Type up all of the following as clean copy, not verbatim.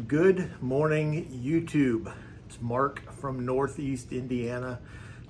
Good morning, YouTube. It's Mark from Northeast Indiana.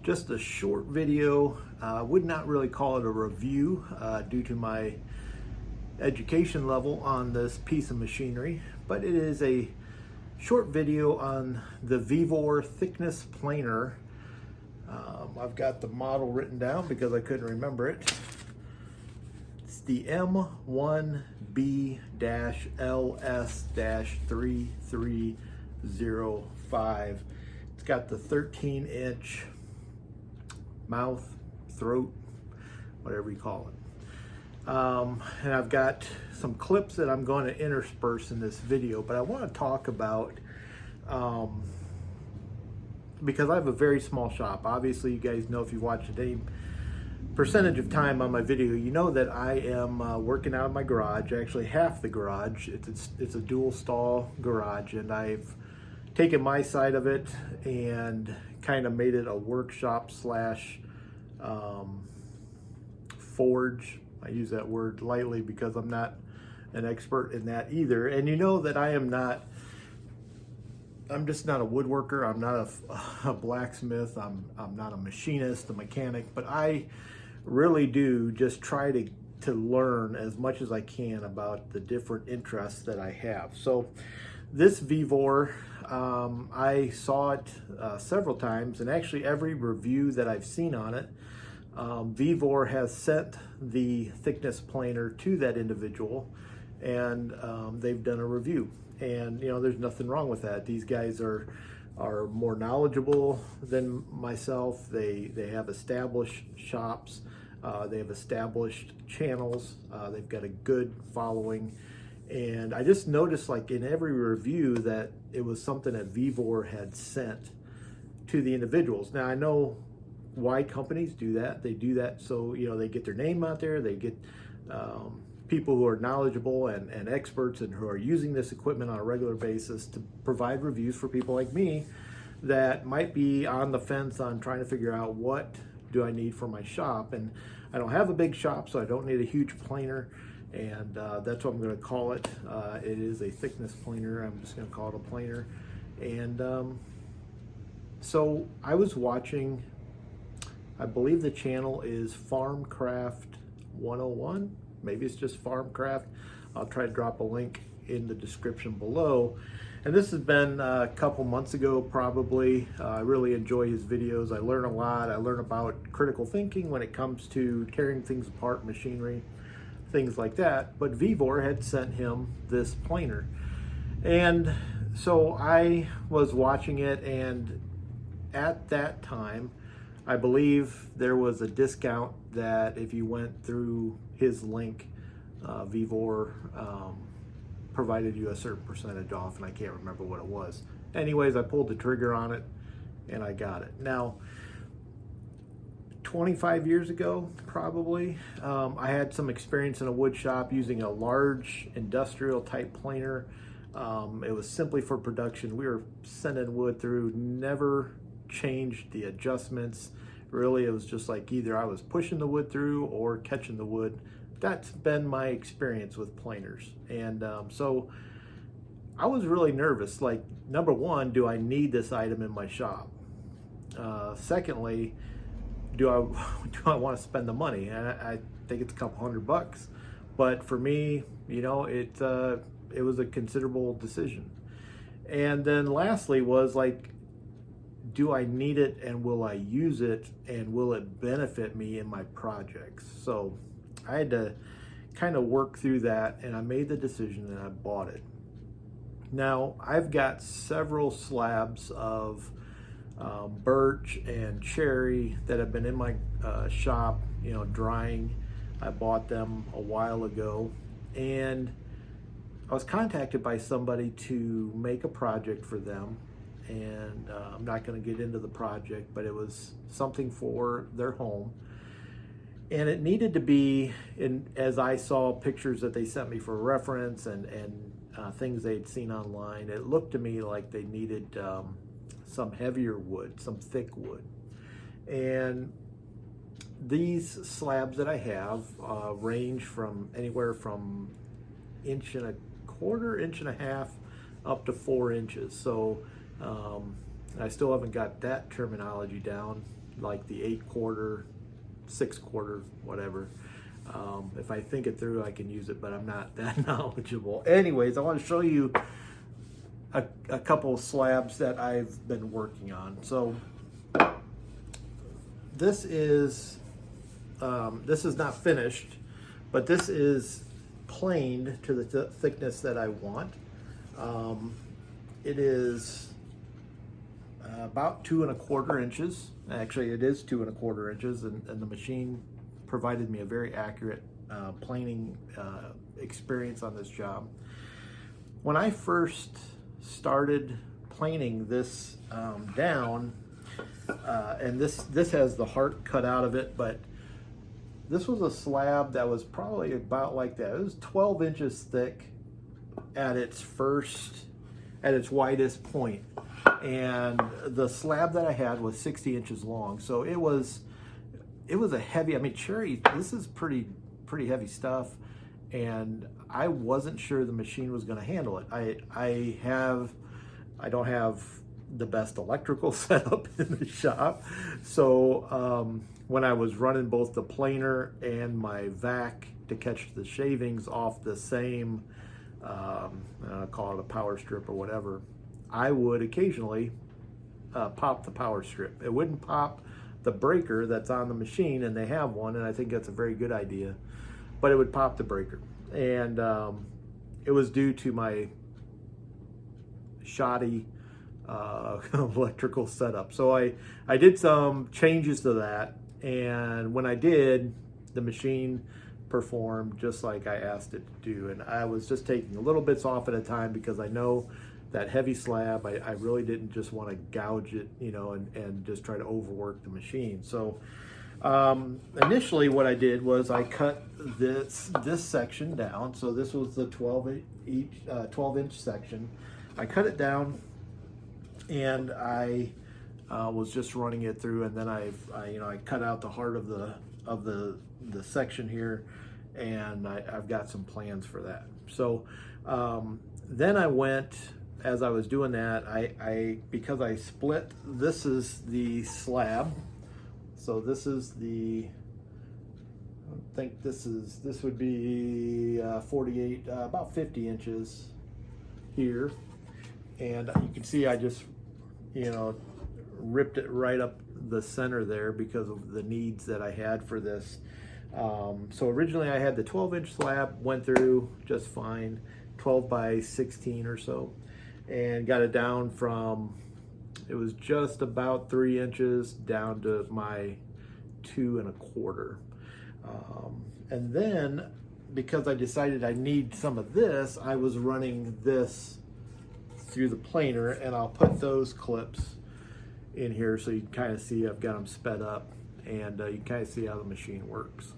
Just a short video. I would not really call it a review due to my education level on this piece of machinery, but it is a short video on the Vevor thickness planer. I've got the model written down because I couldn't remember it. It's the M1B-LS-3305. It's got the 13-inch mouth, throat, whatever you call it. And I've got some clips that I'm going to intersperse in this video, but I want to talk about, because I have a very small shop. Obviously, you guys know, if you've watched any percentage of time on my video, you know that I am working out of my garage, actually half the garage. It's a dual stall garage, and I've taken my side of it and kind of made it a workshop slash forge. I use that word lightly because I'm not an expert in that either. And you know that I'm just not a woodworker. I'm not a blacksmith. I'm not a machinist, a mechanic, but I really do just try to learn as much as I can about the different interests that I have. So this Vevor, I saw it several times, and actually every review that I've seen on it, Vevor has sent the thickness planer to that individual, and they've done a review. And you know, there's nothing wrong with that. These guys are more knowledgeable than myself. They have established shops. They have established channels. They've got a good following. And I just noticed, like, in every review, that it was something that Vevor had sent to the individuals. Now, I know why companies do that. They do that so, you know, they get their name out there. They get people who are knowledgeable and experts and who are using this equipment on a regular basis to provide reviews for people like me that might be on the fence on trying to figure out, what do I need for my shop? And I don't have a big shop, so I don't need a huge planer, and that's what I'm going to call it. It is a thickness planer. I'm just going to call it a planer. And so I was watching, I believe the channel is Farmcraft 101. Maybe it's just Farmcraft. I'll try to drop a link in the description below. And this has been a couple months ago, probably. I really enjoy his videos. I learn a lot. I learn about critical thinking when it comes to tearing things apart, machinery, things like that. But Vevor had sent him this planer. And so I was watching it, and at that time, I believe there was a discount that if you went through his link, Vevor provided you a certain percentage off, and I can't remember what it was. Anyways, I pulled the trigger on it and I got it. Now, 25 years ago, probably, I had some experience in a wood shop using a large industrial type planer. It was simply for production. We were sending wood through, never changed the adjustments. Really, it was just like either I was pushing the wood through or catching the wood. That's been my experience with planers. And so I was really nervous. Like, number one, do I need this item in my shop? Secondly, do I want to spend the money? And I think it's a couple $100, but for me, you know, it was a considerable decision. And then lastly was like, do I need it, and will I use it, and will it benefit me in my projects? So I had to kind of work through that, and I made the decision and I bought it. Now, I've got several slabs of birch and cherry that have been in my shop, you know, drying. I bought them a while ago, and I was contacted by somebody to make a project for them. And I'm not going to get into the project, but it was something for their home. And it needed to be, as I saw pictures that they sent me for reference and things they'd seen online, it looked to me like they needed some heavier wood, some thick wood. And these slabs that I have range from anywhere from 1.25 inches, 1.5 inches up to 4 inches. So I still haven't got that terminology down, like the 8/4, 6/4, whatever. If I think it through, I can use it, but I'm not that knowledgeable. Anyways, I want to show you a couple of slabs that I've been working on. So this is not finished, but this is planed to the thickness that I want. It is about 2 1/4 inches. Actually, it is 2 1/4 inches, and the machine provided me a very accurate planing experience on this job. When I first started planing this down, and this has the heart cut out of it, but this was a slab that was probably about like that. It was 12 inches thick at its widest point. And the slab that I had was 60 inches long. So it was a heavy, I mean, cherry, this is pretty heavy stuff. And I wasn't sure the machine was going to handle it. I don't have the best electrical setup in the shop. So when I was running both the planer and my vac to catch the shavings off the same, call it a power strip or whatever, I would occasionally pop the power strip. It wouldn't pop the breaker that's on the machine, and they have one, and I think that's a very good idea, but it would pop the breaker. And it was due to my shoddy electrical setup. So I did some changes to that, and when I did, the machine performed just like I asked it to do. And I was just taking little bits off at a time because I know that heavy slab, I really didn't just want to gouge it, and just try to overwork the machine. So initially what I did was I cut this section down. So this was the 12-inch section. I cut it down, and I was just running it through, and then I cut out the heart of the section here, and I've got some plans for that. So then I went, as I was doing that, because I split, this is the slab. So this is I think this would be 48, about 50 inches here. And you can see I just, ripped it right up the center there because of the needs that I had for this. So originally I had the 12-inch slab, went through just fine, 12 by 16 or so, and got it down from, it was just about 3 inches down to my 2 1/4. And then, because I decided I need some of this, I was running this through the planer, and I'll put those clips in here so you can kind of see I've got them sped up, and you can kind of see how the machine works.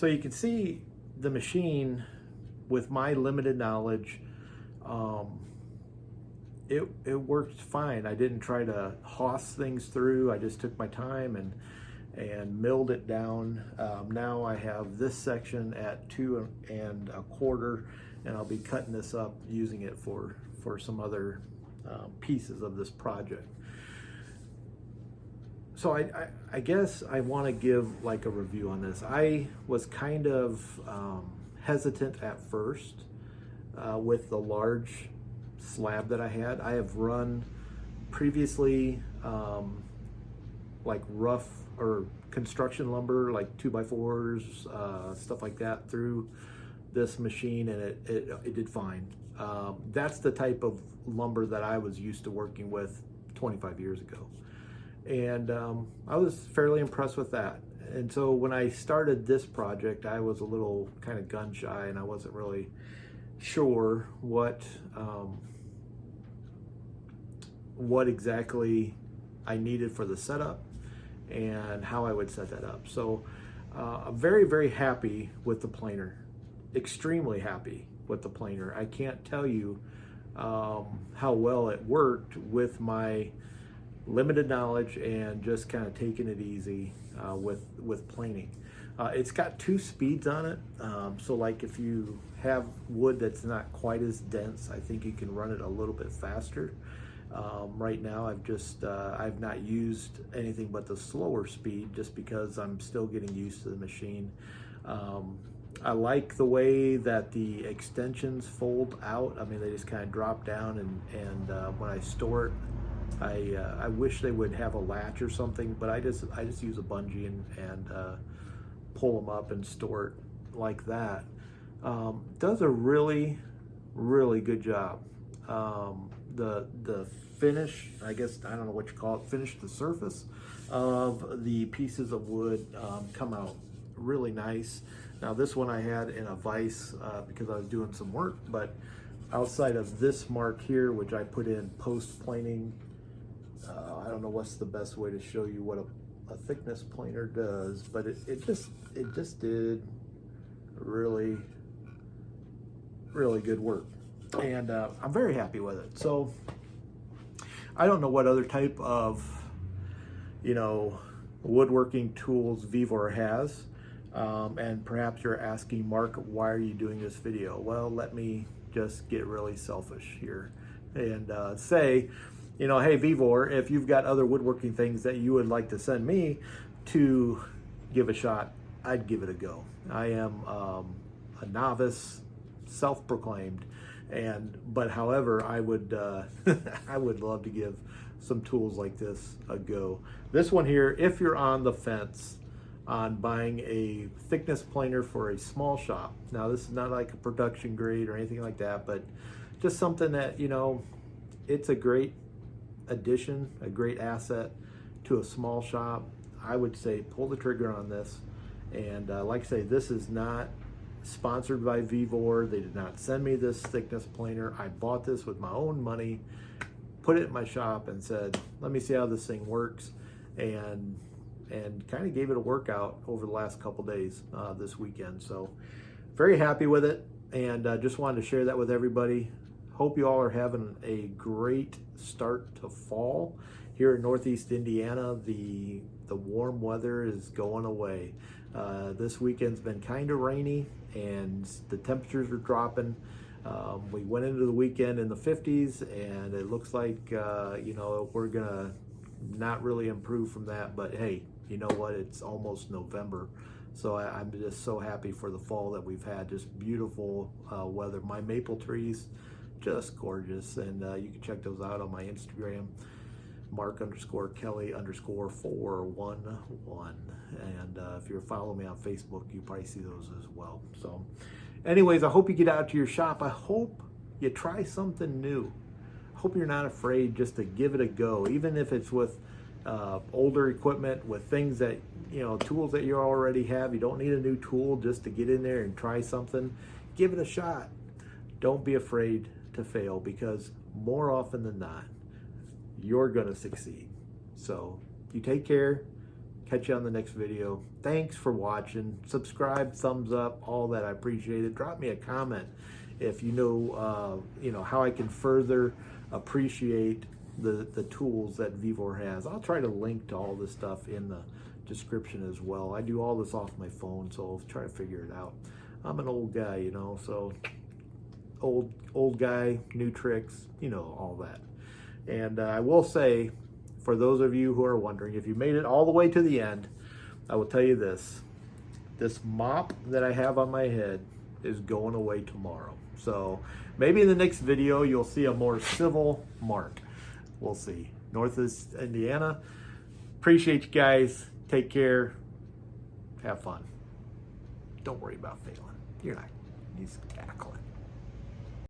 So you can see the machine, with my limited knowledge, it worked fine. I didn't try to hoss things through. I just took my time and milled it down. Now I have this section at 2 1/4, and I'll be cutting this up using it for some other pieces of this project. So I guess I want to give like a review on this. I was kind of hesitant at first with the large slab that I had. I have run previously like rough or construction lumber, like 2x4s, stuff like that through this machine, and it did fine. That's the type of lumber that I was used to working with 25 years ago. And I was fairly impressed with that. And so when I started this project, I was a little kind of gun shy, and I wasn't really sure what exactly I needed for the setup and how I would set that up. So I'm very, very happy with the planer. Extremely happy with the planer. I can't tell you how well it worked with my limited knowledge and just kind of taking it easy with planing. It's got 2 speeds on it, so like if you have wood that's not quite as dense, I think you can run it a little bit faster. Right now I've not used anything but the slower speed just because I'm still getting used to the machine. I like the way that the extensions fold out. I mean, they just kind of drop down, and when I store it, I wish they would have a latch or something, but I just use a bungee and pull them up and store it like that. Does a really, really good job. The finish, I guess, I don't know what you call it, finish the surface of the pieces of wood come out really nice. Now this one I had in a vise because I was doing some work, but outside of this mark here, which I put in post planing, I don't know what's the best way to show you what a thickness planer does, but it just did really, really good work, and I'm very happy with it. So I don't know what other type of woodworking tools Vevor has, and perhaps you're asking, Mark, why are you doing this video? Well, let me just get really selfish here and say, hey Vevor, if you've got other woodworking things that you would like to send me to give a shot, I'd give it a go. I am a novice, self-proclaimed, but however, I would I would love to give some tools like this a go. This one here, if you're on the fence on buying a thickness planer for a small shop, now this is not like a production grade or anything like that, but just something that it's a great addition, a great asset to a small shop. I would say pull the trigger on this. And like I say, this is not sponsored by Vevor. They did not send me this thickness planer. I bought this with my own money, put it in my shop, and said, let me see how this thing works, and kind of gave it a workout over the last couple days this weekend. So very happy with it, and just wanted to share that with everybody. Hope you all are having a great start to fall. Here in Northeast Indiana, the warm weather is going away. This weekend's been kind of rainy, and the temperatures are dropping. We went into the weekend in the 50s, and it looks like we're gonna not really improve from that. But hey, you know what? It's almost November, so I'm just so happy for the fall that we've had. Just beautiful weather. My maple trees, just gorgeous, and you can check those out on my Instagram, Mark_Kelly_411, and if you're following me on Facebook, you probably see those as well. So anyways, I hope you get out to your shop. I hope you try something new. I hope you're not afraid just to give it a go, even if it's with older equipment, with things that tools that you already have. You don't need a new tool just to get in there and try something. Give it a shot. Don't be afraid to fail, because more often than not, you're going to succeed. So you take care. Catch you on the next video. Thanks for watching. Subscribe, thumbs up, all that. I appreciate it. Drop me a comment if you know how I can further appreciate the tools that Vevor has. I'll try to link to all this stuff in the description as well. I do all this off my phone, so I'll try to figure it out. I'm an old guy, you know, so old guy, new tricks, you know, all that. And I will say, for those of you who are wondering, if you made it all the way to the end, I will tell you this mop that I have on my head is going away tomorrow. So maybe in the next video, you'll see a more civil Mark. We'll see. Northeast Indiana. Appreciate you guys. Take care. Have fun. Don't worry about failing. You're not. He's cackling.